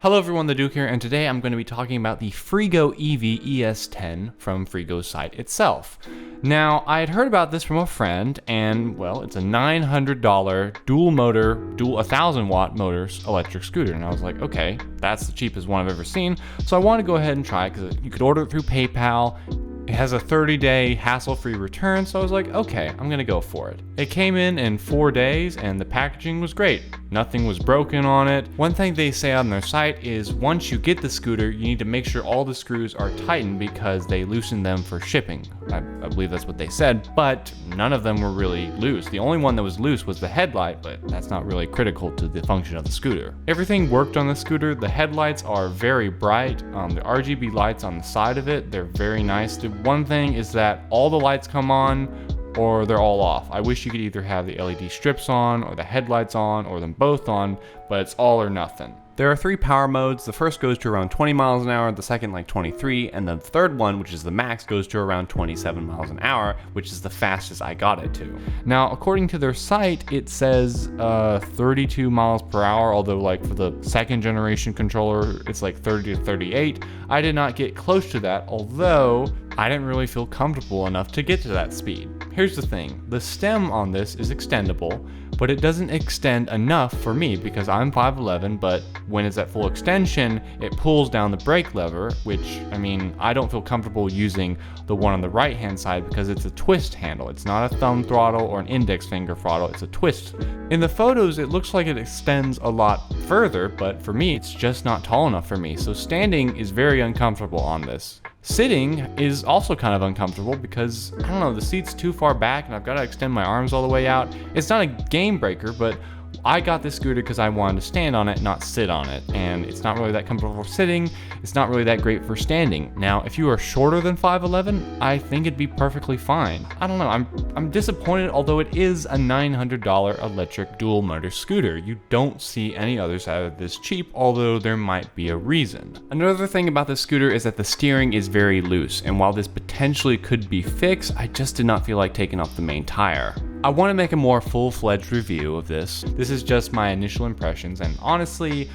Hello everyone, the Duke here, and today I'm going to be talking about the FreegoEV ES10 from Freego's site itself. Now, I had heard about this from a friend, and well, it's a $900 dual motor, 1000 watt motors electric scooter, and I was like, okay, that's the cheapest one I've ever seen, so I wanted to go ahead and try it because you could order it through PayPal. It has a 30-day hassle-free return, so I was like, okay, I'm gonna go for it. It came in 4 days, and the packaging was great. Nothing was broken on it. One thing they say on their site is once you get the scooter, you need to make sure all the screws are tightened because they loosen them for shipping. I believe that's what they said, but none of them were really loose. The only one that was loose was the headlight, but that's not really critical to the function of the scooter. Everything worked on the scooter. The headlights are very bright. The RGB lights on the side of it, they're very nice. The one thing is that all the lights come on or they're all off. I wish you could either have the LED strips on or the headlights on or them both on, but it's all or nothing. There are 3 power modes. The first goes to around 20 miles an hour, the second like 23, and the third one, which is the max, goes to around 27 miles an hour, which is the fastest I got it to. Now, according to their site, it says 32 miles per hour, although like for the second generation controller, it's like 30 to 38. I did not get close to that, although I didn't really feel comfortable enough to get to that speed. Here's the thing, the stem on this is extendable, but it doesn't extend enough for me because I'm 5'11", but when it's at full extension, it pulls down the brake lever, which, I mean, I don't feel comfortable using the one on the right-hand side because it's a twist handle. It's not a thumb throttle or an index finger throttle, it's a twist. In the photos, it looks like it extends a lot further, but for me, it's just not tall enough for me, so standing is very uncomfortable on this. Sitting is also kind of uncomfortable because, I don't know, the seat's too far back and I've got to extend my arms all the way out. It's not a game breaker, but I got this scooter because I wanted to stand on it, not sit on it. And it's not really that comfortable for sitting. It's not really that great for standing. Now, if you are shorter than 5'11", I think it'd be perfectly fine. I don't know, I'm disappointed, although it is a $900 electric dual motor scooter. You don't see any others that are this cheap, although there might be a reason. Another thing about this scooter is that the steering is very loose, and while this potentially could be fixed, I just did not feel like taking off the main tire. I want to make a more full-fledged review of this. This is just my initial impressions, and honestly,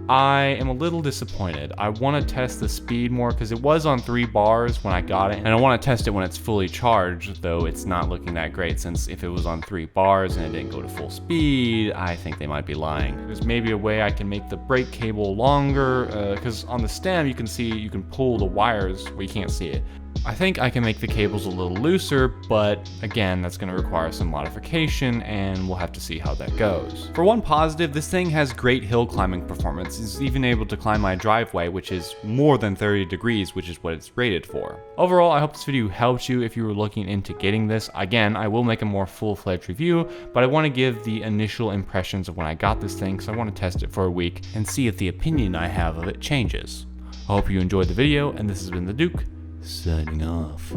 I am a little disappointed. I want to test the speed more because it was on 3 bars when I got it, and I want to test it when it's fully charged, though it's not looking that great since if it was on 3 bars and it didn't go to full speed, I think they might be lying. There's maybe a way I can make the brake cable longer, because on the stem you can see you can pull the wires where you can't see it. I think I can make the cables a little looser, but again, that's going to require some modification and we'll have to see how that goes. For one positive, this thing has great hill climbing performance. It's even able to climb my driveway, which is more than 30 degrees, which is what it's rated for. Overall, I hope this video helped you if you were looking into getting this. Again, I will make a more full-fledged review, but I want to give the initial impressions of when I got this thing, because I want to test it for a week and see if the opinion I have of it changes. I hope you enjoyed the video, and this has been the Duke, signing off.